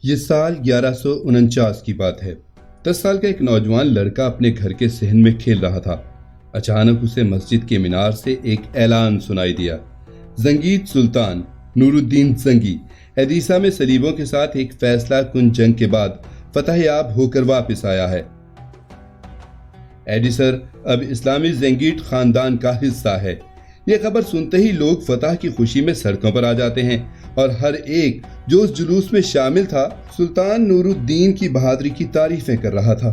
یہ سال 1149 کی بات ہے۔ 10 سال کا ایک نوجوان لڑکا اپنے گھر کے صحن میں کھیل رہا تھا۔ اچانک اسے مسجد کے مینار سے ایک اعلان سنائی دیا: زنگیت سلطان نور الدین زنگی حدیثہ میں صلیبوں کے ساتھ ایک فیصلہ کن جنگ کے بعد فتح یاب ہو کر واپس آیا ہے۔ ایڈیسر اب اسلامی زنگیٹ خاندان کا حصہ ہے۔ یہ خبر سنتے ہی لوگ فتح کی خوشی میں سڑکوں پر آ جاتے ہیں، اور ہر ایک جو اس جلوس میں شامل تھا سلطان نور الدین کی بہادری کی تعریفیں کر رہا تھا۔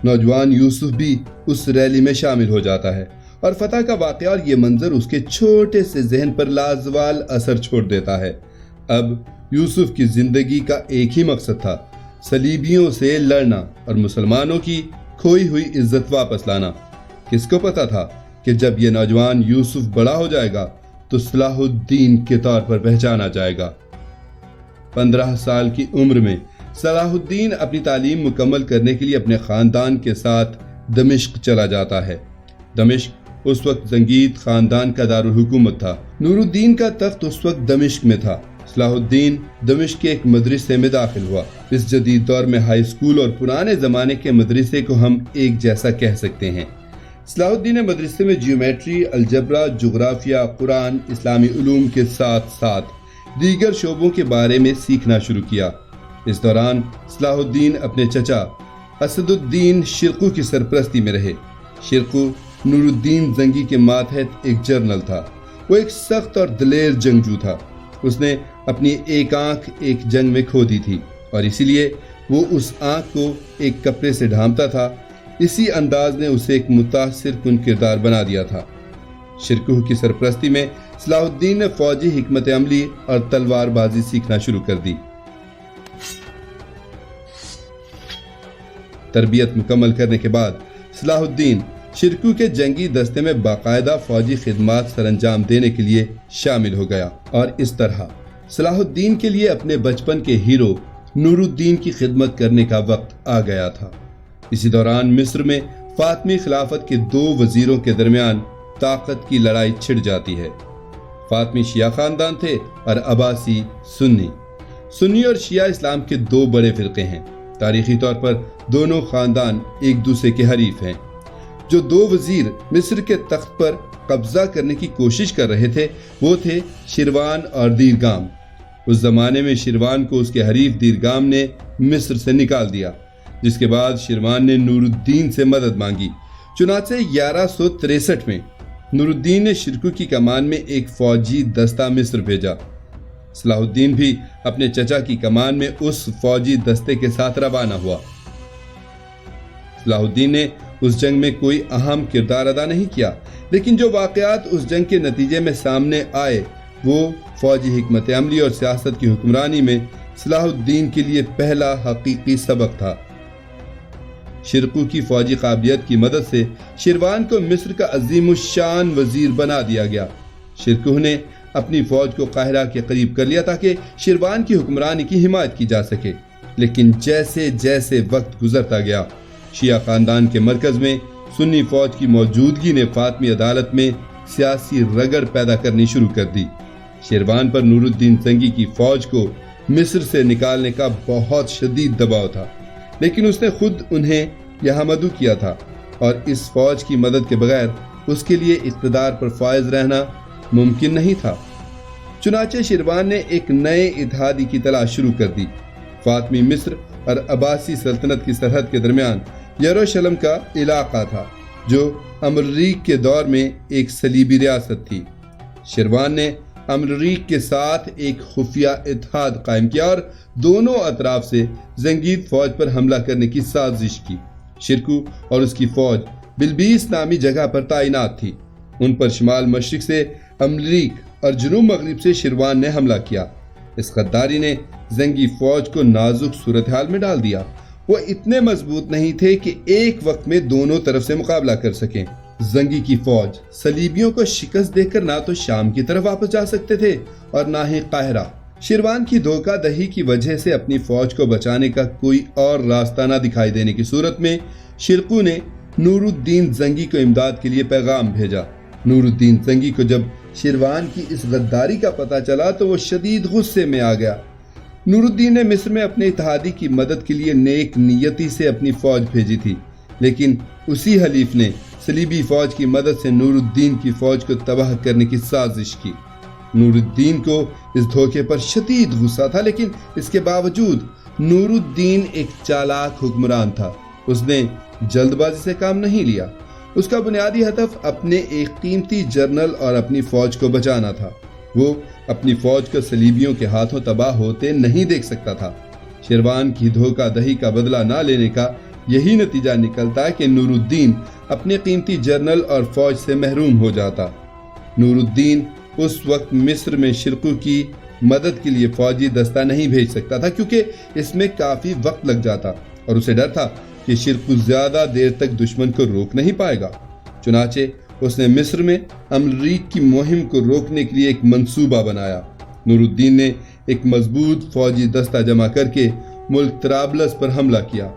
نوجوان یوسف بھی اس ریلی میں شامل ہو جاتا ہے، اور فتح کا واقعہ اور یہ منظر اس کے چھوٹے سے ذہن پر لازوال اثر چھوڑ دیتا ہے۔ اب یوسف کی زندگی کا ایک ہی مقصد تھا: صلیبیوں سے لڑنا اور مسلمانوں کی کھوئی ہوئی عزت واپس لانا۔ کس کو پتا تھا کہ جب یہ نوجوان یوسف بڑا ہو جائے گا تو صلاح الدین کے طور پر پہچانا جائے گا۔ 15 سال کی عمر میں صلاح الدین اپنی تعلیم مکمل کرنے کے لیے اپنے خاندان کے ساتھ دمشق چلا جاتا ہے۔ دمشق اس وقت زنگیت خاندان کا دارالحکومت تھا۔ نور الدین کا تخت اس وقت دمشق میں تھا۔ صلاح الدین دمشق کے ایک مدرسے میں داخل ہوا۔ اس جدید دور میں ہائی اسکول اور پرانے زمانے کے مدرسے کو ہم ایک جیسا کہہ سکتے ہیں۔ صلاح الدین نے مدرسے میں جیومیٹری، الجبرا، جغرافیہ، قرآن، اسلامی علوم کے ساتھ ساتھ دیگر شعبوں کے بارے میں سیکھنا شروع کیا۔ اس دوران صلاح الدین اپنے چچا اسد الدین شرقو کی سرپرستی میں رہے۔ شرقو نور الدین زنگی کے ماتحت ایک جرنل تھا۔ وہ ایک سخت اور دلیر جنگجو تھا۔ اس نے اپنی ایک آنکھ ایک جنگ میں کھو دی تھی، اور اسی لیے وہ اس آنکھ کو ایک کپڑے سے ڈھانپتا تھا۔ اسی انداز نے اسے ایک متاثر کن کردار بنا دیا تھا۔ شرقو کی سرپرستی میں صلاح الدین نے فوجی حکمت عملی اور تلوار بازی سیکھنا شروع کر دی۔ تربیت مکمل کرنے کے بعد صلاح الدین شرقو کے جنگی دستے میں باقاعدہ فوجی خدمات سر انجام دینے کے لیے شامل ہو گیا، اور اس طرح صلاح الدین کے لیے اپنے بچپن کے ہیرو نور الدین کی خدمت کرنے کا وقت آ گیا تھا۔ اسی دوران مصر میں فاطمی خلافت کے 2 وزیروں کے درمیان طاقت کی لڑائی چھڑ جاتی ہے۔ فاطمی شیعہ خاندان تھے اور عباسی سنی اور شیعہ اسلام کے 2 بڑے فرقے ہیں۔ تاریخی طور پر دونوں خاندان ایک دوسرے کے حریف ہیں۔ جو 2 وزیر مصر کے تخت پر قبضہ کرنے کی کوشش کر رہے تھے وہ تھے شیروان اور دیرگام۔ اس زمانے میں شیروان کو اس کے حریف دیرگام نے مصر سے نکال دیا، جس کے بعد شیروان نے نور الدین سے مدد مانگی۔ چنانچہ 1163 میں نور الدین نے شرقو کی کمان میں ایک فوجی دستہ مصر بھیجا۔ صلاح الدین بھی اپنے چچا کی کمان میں اس فوجی دستے کے ساتھ روانہ ہوا۔ صلاح الدین نے اس جنگ میں کوئی اہم کردار ادا نہیں کیا، لیکن جو واقعات اس جنگ کے نتیجے میں سامنے آئے وہ فوجی حکمت عملی اور سیاست کی حکمرانی میں صلاح الدین کے لیے پہلا حقیقی سبق تھا۔ شرقو کی فوجی قابلیت کی مدد سے شیروان کو مصر کا عظیم الشان وزیر بنا دیا گیا۔ شرقو نے اپنی فوج کو قاہرہ کے قریب کر لیا تاکہ شیروان کی حکمرانی کی حمایت کی جا سکے، لیکن جیسے جیسے وقت گزرتا گیا شیعہ خاندان کے مرکز میں سنی فوج کی موجودگی نے فاطمی عدالت میں سیاسی رگڑ پیدا کرنی شروع کر دی۔ شیروان پر نور الدین زنگی کی فوج کو مصر سے نکالنے کا بہت شدید دباؤ تھا، لیکن اس نے خود انہیں یہاں مدعو کیا تھا، اور اس فوج کی مدد کے بغیر اس کے لیے اقتدار پر فائز رہنا ممکن نہیں تھا۔ چنانچہ شیروان نے ایک نئے اتحادی کی تلاش شروع کر دی۔ فاطمی مصر اور عباسی سلطنت کی سرحد کے درمیان یروشلم کا علاقہ تھا، جو امرریک کے دور میں ایک صلیبی ریاست تھی۔ شیروان نے امرریک کے ساتھ ایک خفیہ اتحاد قائم کیا اور دونوں اطراف سے زنگیت فوج پر حملہ کرنے کی سازش کی۔ شرقو اور اس کی فوج بلبیس نامی جگہ پر تعینات تھی۔ ان پر شمال مشرق سے امرریک اور جنوب مغرب سے شیروان نے حملہ کیا۔ اس غداری نے زنگی فوج کو نازک صورتحال میں ڈال دیا۔ وہ اتنے مضبوط نہیں تھے کہ ایک وقت میں دونوں طرف سے مقابلہ کر سکیں۔ زنگی کی فوج صلیبیوں کو شکست دے کر نہ تو شام کی طرف واپس جا سکتے تھے اور نہ ہی قاہرہ۔ شیروان کی دھوکہ دہی کی وجہ سے اپنی فوج کو بچانے کا کوئی اور راستہ نہ دکھائی دینے کی صورت میں شرقو نے نور الدین زنگی کو امداد کے لیے پیغام بھیجا۔ نور الدین زنگی کو جب شیروان کی اس غداری کا پتہ چلا تو وہ شدید غصے میں آ گیا۔ نور الدین نے مصر میں اپنے اتحادی کی مدد کے لیے نیک نیتی سے اپنی فوج بھیجی تھی، لیکن اسی حلیف نے صلیبی فوج کی مدد سے نور الدین کی فوج کو تباہ کرنے کی سازش کی۔ نور الدین کو اس دھوکے پر شدید غصہ تھا، لیکن اس کے باوجود نور الدین ایک چالاک حکمران تھا۔ اس نے جلد بازی سے کام نہیں لیا۔ اس کا بنیادی ہدف اپنے ایک قیمتی جنرل اور اپنی فوج کو بچانا تھا۔ وہ اپنی فوج کو صلیبیوں کے ہاتھوں تباہ ہوتے نہیں دیکھ سکتا تھا۔ شیروان کی دھوکہ دہی کا بدلہ نہ لینے کا یہی نتیجہ نکلتا کہ نور الدین اپنے قیمتی جنرل اور فوج سے محروم ہو جاتا۔ نور الدین اس وقت مصر میں شرقو کی مدد کے لیے فوجی دستہ نہیں بھیج سکتا تھا، کیونکہ اس میں کافی وقت لگ جاتا اور اسے ڈر تھا کہ شرقو زیادہ دیر تک دشمن کو روک نہیں پائے گا۔ چنانچہ اس نے مصر میں املریک کی مہم کو روکنے کے لیے ایک منصوبہ بنایا۔ نور الدین نے ایک مضبوط فوجی دستہ جمع کر کے ملک طرابلس پر حملہ کیا۔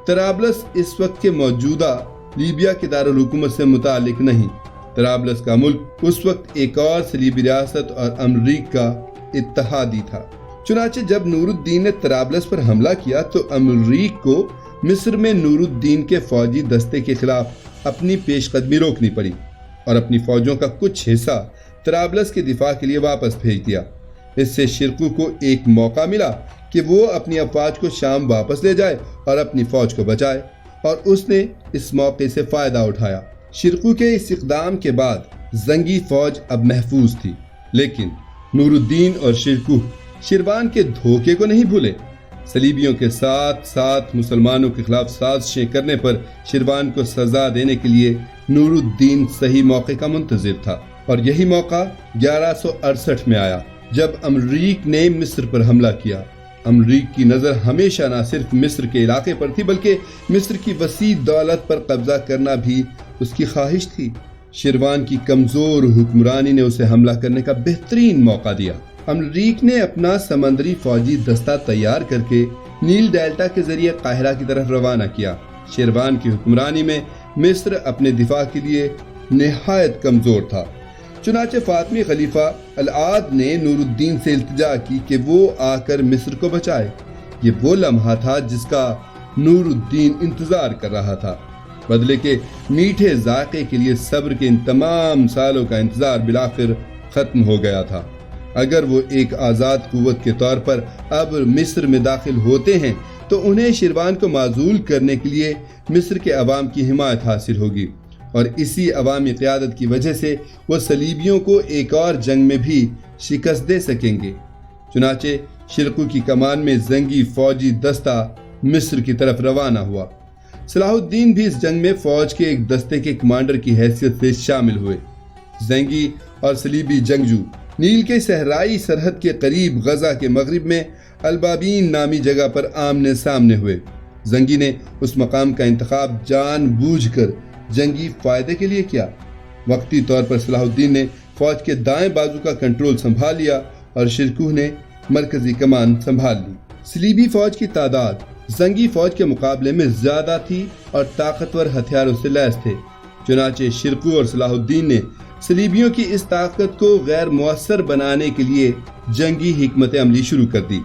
طرابلس اس وقت کے موجودہ لیبیا کے دارالحکومت سے متعلق نہیں۔ طرابلس کا ملک اس وقت ایک اور صلیبی ریاست اور املریک کا اتحادی تھا۔ چنانچہ جب نور الدین نے طرابلس پر حملہ کیا تو املریک کو مصر میں نور الدین کے فوجی دستے کے خلاف اپنی پیش قدمی روکنی پڑی اور اپنی فوجوں کا کچھ حصہ طرابلس کے دفاع کے لیے واپس بھیج دیا۔ اس سے شرقو کو ایک موقع ملا کہ وہ اپنی افواج کو شام واپس لے جائے اور اپنی فوج کو بچائے، اور اس نے اس موقع سے فائدہ اٹھایا۔ شرقو کے اس اقدام کے بعد زنگی فوج اب محفوظ تھی، لیکن نور الدین اور شرقو شیروان کے دھوکے کو نہیں بھولے۔ صلیبیوں کے ساتھ ساتھ مسلمانوں کے خلاف سازشیں کرنے پر شیروان کو سزا دینے کے لیے نور الدین صحیح موقع کا منتظر تھا، اور یہی موقع 1168 میں آیا جب املریک نے مصر پر حملہ کیا۔ املریک کی نظر ہمیشہ نہ صرف مصر کے علاقے پر تھی بلکہ مصر کی وسیع دولت پر قبضہ کرنا بھی اس کی خواہش تھی۔ شیروان کی کمزور حکمرانی نے اسے حملہ کرنے کا بہترین موقع دیا۔ املریک نے اپنا سمندری فوجی دستہ تیار کر کے نیل ڈیلٹا کے ذریعے قاہرہ کی طرف روانہ کیا۔ شیروان کی حکمرانی میں مصر اپنے دفاع کے لیے نہایت کمزور تھا۔ چنانچہ فاطمی خلیفہ العاد نے نور الدین سے التجا کی کہ وہ آ کر مصر کو بچائے۔ یہ وہ لمحہ تھا جس کا نور الدین انتظار کر رہا تھا۔ بدلے کے میٹھے ذائقے کے لیے صبر کے ان تمام سالوں کا انتظار بالآخر ختم ہو گیا تھا۔ اگر وہ ایک آزاد قوت کے طور پر اب مصر میں داخل ہوتے ہیں تو انہیں شیروان کو معزول کرنے کے لیے مصر کے عوام کی حمایت حاصل ہوگی، اور اسی عوامی قیادت کی وجہ سے وہ صلیبیوں کو ایک اور جنگ میں بھی شکست دے سکیں گے۔ چنانچہ شرقو کی کمان میں زنگی فوجی دستہ مصر کی طرف روانہ ہوا۔ صلاح الدین بھی اس جنگ میں فوج کے ایک دستے کے کمانڈر کی حیثیت سے شامل ہوئے۔ زنگی اور صلیبی جنگجو نیل کے صحرائی سرحد کے قریب غزہ کے مغرب میں البابین نامی جگہ پر آمنے سامنے ہوئے۔ زنگی نے اس مقام کا انتخاب جان بوجھ کر جنگی فائدے کے لیے کیا۔ وقتی طور پر صلاح الدین نے فوج کے دائیں بازو کا کنٹرول سنبھال لیا اور شرقو نے مرکزی کمان سنبھال لی۔ صلیبی فوج کی تعداد زنگی فوج کے مقابلے میں زیادہ تھی اور طاقتور ہتھیاروں سے لیس تھے۔ چنانچہ شرقو اور صلاح الدین نے صلیبیوں کی اس طاقت کو غیر مؤثر بنانے کے لیے جنگی حکمت عملی شروع کر دی۔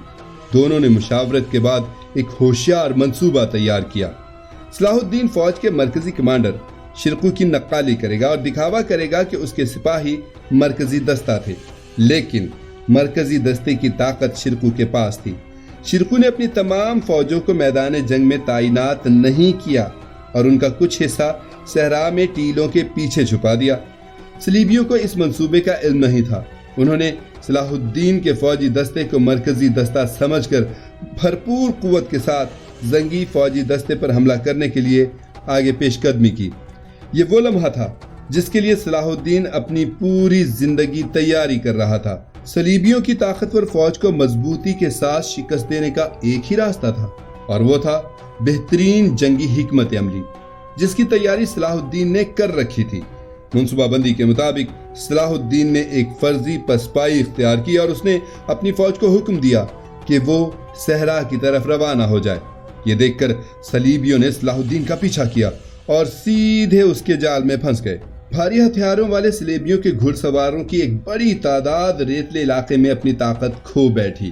دونوں نے مشاورت کے بعد ایک ہوشیار منصوبہ تیار کیا۔ صلاح الدین فوج کے مرکزی کمانڈر شرقو کی نقالی کرے گا اور دکھاوا کرے گا کہ اس کے سپاہی مرکزی دستہ تھے، لیکن مرکزی دستے کی طاقت شرقو کے پاس تھی۔ شرقو نے اپنی تمام فوجوں کو میدان جنگ میں تعینات نہیں کیا اور ان کا کچھ حصہ صحرا میں ٹیلوں کے پیچھے چھپا دیا۔ صلیبیوں کو اس منصوبے کا علم نہیں تھا۔ انہوں نے صلاح الدین کے فوجی دستے کو مرکزی دستہ سمجھ کر بھرپور قوت کے ساتھ زنگی فوجی دستے پر حملہ کرنے کے لیے آگے پیش قدمی کی۔ یہ وہ لمحہ تھا جس کے لیے صلاح الدین اپنی پوری زندگی تیاری کر رہا تھا۔ صلیبیوں کی طاقتور فوج کو مضبوطی کے ساتھ شکست دینے کا ایک ہی راستہ تھا، اور وہ تھا بہترین جنگی حکمت عملی، جس کی تیاری صلاح الدین نے کر رکھی تھی۔ منصوبہ بندی کے مطابق صلاح الدین نے ایک فرضی پسپائی اختیار کی اور اس نے اپنی فوج کو حکم دیا کہ وہ صحرا کی طرف روانہ ہو جائے۔ یہ دیکھ کر صلیبیوں نے صلاح الدین کا پیچھا کیا اور سیدھے اس کے جال میں پھنس گئے۔ بھاری ہتھیاروں والے صلیبیوں کے گھڑ سواروں کی ایک بڑی تعداد ریتلے علاقے میں اپنی طاقت کھو بیٹھی۔